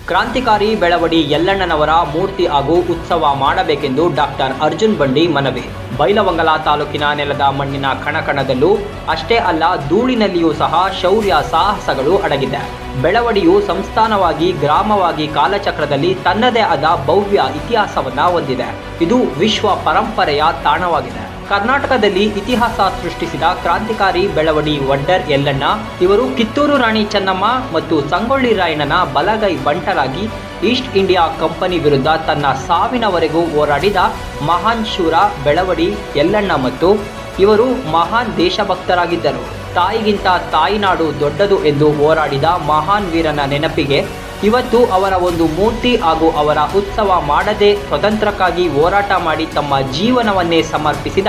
ಕ್ರಾಂತಿಕಾರಿ ಬೆಳವಡಿ ಯಲ್ಲಣ್ಣನವರ ಮೂರ್ತಿ ಹಾಗೂ ಉತ್ಸವ ಮಾಡಬೇಕೆಂದು ಡಾಕ್ಟರ್ ಅರ್ಜುನ್ ಬಂಡಿ ಮನವಿ. ಬೈಲಹೊಂಗಲ ತಾಲೂಕಿನ ನೆಲದ ಮಣ್ಣಿನ ಕಣಕಣದಲ್ಲೂ ಅಷ್ಟೇ ಅಲ್ಲ, ಧೂಳಿನಲ್ಲಿಯೂ ಸಹ ಶೌರ್ಯ ಸಾಹಸಗಳು ಅಡಗಿದೆ. ಬೆಳವಡಿಯು ಸಂಸ್ಥಾನವಾಗಿ ಗ್ರಾಮವಾಗಿ ಕಾಲಚಕ್ರದಲ್ಲಿ ತನ್ನದೇ ಆದ ಭವ್ಯ ಇತಿಹಾಸವನ್ನ ಹೊಂದಿದೆ. ಇದು ವಿಶ್ವ ಪರಂಪರೆಯ ತಾಣವಾಗಿದೆ. ಕರ್ನಾಟಕದಲ್ಲಿ ಇತಿಹಾಸ ಸೃಷ್ಟಿಸಿದ ಕ್ರಾಂತಿಕಾರಿ ಬೆಳವಡಿ ವಡ್ಡರ್ ಯಲ್ಲಣ್ಣ ಇವರು ಕಿತ್ತೂರು ರಾಣಿ ಚೆನ್ನಮ್ಮ ಮತ್ತು ಸಂಗೊಳ್ಳಿ ರಾಯಣ್ಣನ ಬಲಗೈ ಬಂಟರಾಗಿ ಈಸ್ಟ್ ಇಂಡಿಯಾ ಕಂಪನಿ ವಿರುದ್ಧ ತನ್ನ ಸಾವಿನವರೆಗೂ ಹೋರಾಡಿದ ಮಹಾನ್ ಶೂರ ಬೆಳವಡಿ ಯಲ್ಲಣ್ಣ ಮತ್ತು ಇವರು ಮಹಾನ್ ದೇಶಭಕ್ತರಾಗಿದ್ದರು. ತಾಯಿಗಿಂತ ತಾಯಿನಾಡು ದೊಡ್ಡದು ಎಂದು ಹೋರಾಡಿದ ಮಹಾನ್ ವೀರನ ನೆನಪಿಗೆ ಇವತ್ತು ಅವರ ಒಂದು ಮೂರ್ತಿ ಹಾಗೂ ಅವರ ಉತ್ಸವ ಮಾಡದೆ ಸ್ವತಂತ್ರಕ್ಕಾಗಿ ಹೋರಾಟ ಮಾಡಿ ತಮ್ಮ ಜೀವನವನ್ನೇ ಸಮರ್ಪಿಸಿದ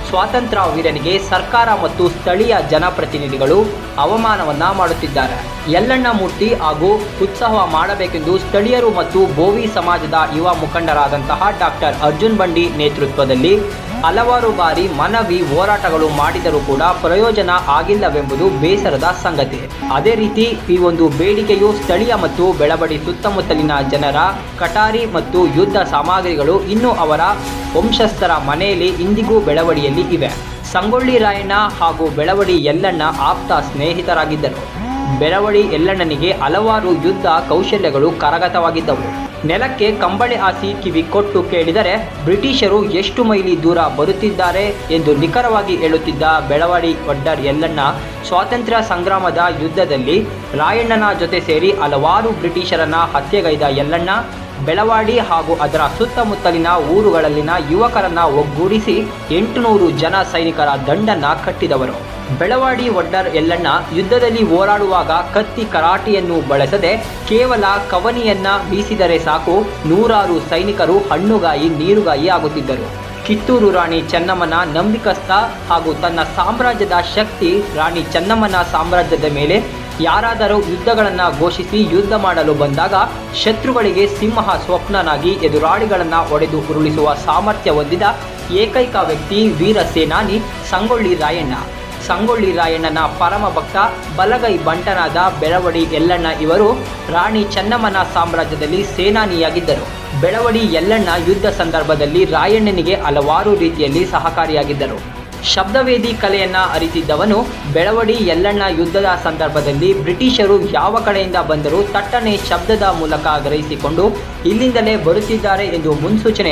ಸ್ವಾತಂತ್ರ್ಯ ವೀರನಿಗೆ ಸರ್ಕಾರ ಮತ್ತು ಸ್ಥಳೀಯ ಜನಪ್ರತಿನಿಧಿಗಳು ಅವಮಾನವನ್ನ ಮಾಡುತ್ತಿದ್ದಾರೆ. ಯಲ್ಲಣ್ಣ ಮೂರ್ತಿ ಹಾಗೂ ಉತ್ಸವ ಮಾಡಬೇಕೆಂದು ಸ್ಥಳೀಯರು ಮತ್ತು ಬೋವಿ ಸಮಾಜದ ಯುವ ಮುಖಂಡರಾದಂತಹ ಡಾಕ್ಟರ್ ಅರ್ಜುನ್ ಬಂಡಿ ನೇತೃತ್ವದಲ್ಲಿ ಹಲವಾರು ಬಾರಿ ಮನವಿ ಹೋರಾಟಗಳು ಮಾಡಿದರೂ ಕೂಡ ಪ್ರಯೋಜನ ಆಗಿಲ್ಲವೆಂಬುದು ಬೇಸರದ ಸಂಗತಿ. ಅದೇ ರೀತಿ ಈ ಒಂದು ಬೇಡಿಕೆಯು ಸ್ಥಳೀಯ ಮತ್ತು ಬೆಳವಡಿ ಸುತ್ತಮುತ್ತಲಿನ ಜನರ ಕಟಾರಿ ಮತ್ತು ಯುದ್ಧ ಸಾಮಗ್ರಿಗಳು ಇನ್ನೂ ಅವರ ವಂಶಸ್ಥರ ಮನೆಯಲ್ಲಿ ಇಂದಿಗೂ ಬೆಳವಡಿಯಲ್ಲಿ ಇವೆ. ಸಂಗೊಳ್ಳಿ ರಾಯಣ್ಣ ಹಾಗೂ ಬೆಳವಡಿ ಯಲ್ಲಣ್ಣ ಆಪ್ತ ಸ್ನೇಹಿತರಾಗಿದ್ದರು. ಬೆಳವಡಿ ಯಲ್ಲಣ್ಣನಿಗೆ ಹಲವಾರು ಯುದ್ಧ ಕೌಶಲ್ಯಗಳು ಕರಗತವಾಗಿದ್ದವು. ನೆಲಕ್ಕೆ ಕಂಬಳಿ ಹಾಸಿ ಕಿವಿ ಕೊಟ್ಟು ಕೇಳಿದರೆ ಬ್ರಿಟಿಷರು ಎಷ್ಟು ಮೈಲಿ ದೂರ ಬರುತ್ತಿದ್ದಾರೆ ಎಂದು ನಿಖರವಾಗಿ ಹೇಳುತ್ತಿದ್ದ ಬೆಳವಡಿ ವಡ್ಡರ್ ಯಲ್ಲಣ್ಣ ಸ್ವಾತಂತ್ರ್ಯ ಸಂಗ್ರಾಮದ ಯುದ್ಧದಲ್ಲಿ ರಾಯಣ್ಣನ ಜೊತೆ ಸೇರಿ ಹಲವಾರು ಬ್ರಿಟಿಷರನ್ನ ಹತ್ಯೆಗೈದ ಯಲ್ಲಣ್ಣ ಬೆಳವಾಡಿ ಹಾಗೂ ಅದರ ಸುತ್ತಮುತ್ತಲಿನ ಊರುಗಳಲ್ಲಿನ ಯುವಕರನ್ನ ಒಗ್ಗೂಡಿಸಿ 800 ಜನ ಸೈನಿಕರ ದಂಡನ್ನ ಕಟ್ಟಿದವರು. ಬೆಳವಾಡಿ ವಡ್ಡರ್ ಯಲ್ಲಣ್ಣ ಯುದ್ಧದಲ್ಲಿ ಹೋರಾಡುವಾಗ ಕತ್ತಿ ಕರಾಟಿಯನ್ನು ಬಳಸದೆ ಕೇವಲ ಕವನಿಯನ್ನ ಬೀಸಿದರೆ ಸಾಕು, ನೂರಾರು ಸೈನಿಕರು ಹಣ್ಣುಗಾಯಿ ನೀರುಗಾಯಿ ಆಗುತ್ತಿದ್ದರು. ಕಿತ್ತೂರು ರಾಣಿ ಚೆನ್ನಮ್ಮನ ನಂಬಿಕಸ್ಥ ಹಾಗೂ ತನ್ನ ಸಾಮ್ರಾಜ್ಯದ ಶಕ್ತಿ ರಾಣಿ ಚೆನ್ನಮ್ಮನ ಸಾಮ್ರಾಜ್ಯದ ಮೇಲೆ ಯಾರಾದರೂ ಯುದ್ಧಗಳನ್ನು ಘೋಷಿಸಿ ಯುದ್ಧ ಮಾಡಲು ಬಂದಾಗ ಶತ್ರುಗಳಿಗೆ ಸಿಂಹ ಸ್ವಪ್ನನಾಗಿ ಎದುರಾಳಿಗಳನ್ನು ಹೊಡೆದು ಉರುಳಿಸುವ ಸಾಮರ್ಥ್ಯ ಹೊಂದಿದ ಏಕೈಕ ವ್ಯಕ್ತಿ ವೀರ ಸೇನಾನಿ ಸಂಗೊಳ್ಳಿ ರಾಯಣ್ಣ. ಸಂಗೊಳ್ಳಿ ರಾಯಣ್ಣನ ಪರಮ ಭಕ್ತ ಬಲಗೈ ಬಂಟನಾದ ಬೆಳವಡಿ ಯಲ್ಲಣ್ಣ ಇವರು ರಾಣಿ ಚೆನ್ನಮ್ಮನ ಸಾಮ್ರಾಜ್ಯದಲ್ಲಿ ಸೇನಾನಿಯಾಗಿದ್ದರು. ಬೆಳವಡಿ ಯಲ್ಲಣ್ಣ ಯುದ್ಧ ಸಂದರ್ಭದಲ್ಲಿ ರಾಯಣ್ಣನಿಗೆ ಹಲವಾರು ರೀತಿಯಲ್ಲಿ ಸಹಕಾರಿಯಾಗಿದ್ದರು. ಶಬ್ದವೇದಿ ಕಲೆಯನ್ನ ಅರಿತಿದ್ದವನು ಬೆಳವಡಿ ಯಲ್ಲಣ್ಣ ಯುದ್ಧದ ಸಂದರ್ಭದಲ್ಲಿ ಬ್ರಿಟಿಷರು ಯಾವ ಕಡೆಯಿಂದ ಬಂದರೂ ತಟ್ಟನೆ ಶಬ್ದದ ಮೂಲಕ ಗ್ರಹಿಸಿಕೊಂಡು ಇಲ್ಲಿಂದಲೇ ಬರುತ್ತಿದ್ದಾರೆ ಎಂದು ಮುನ್ಸೂಚನೆ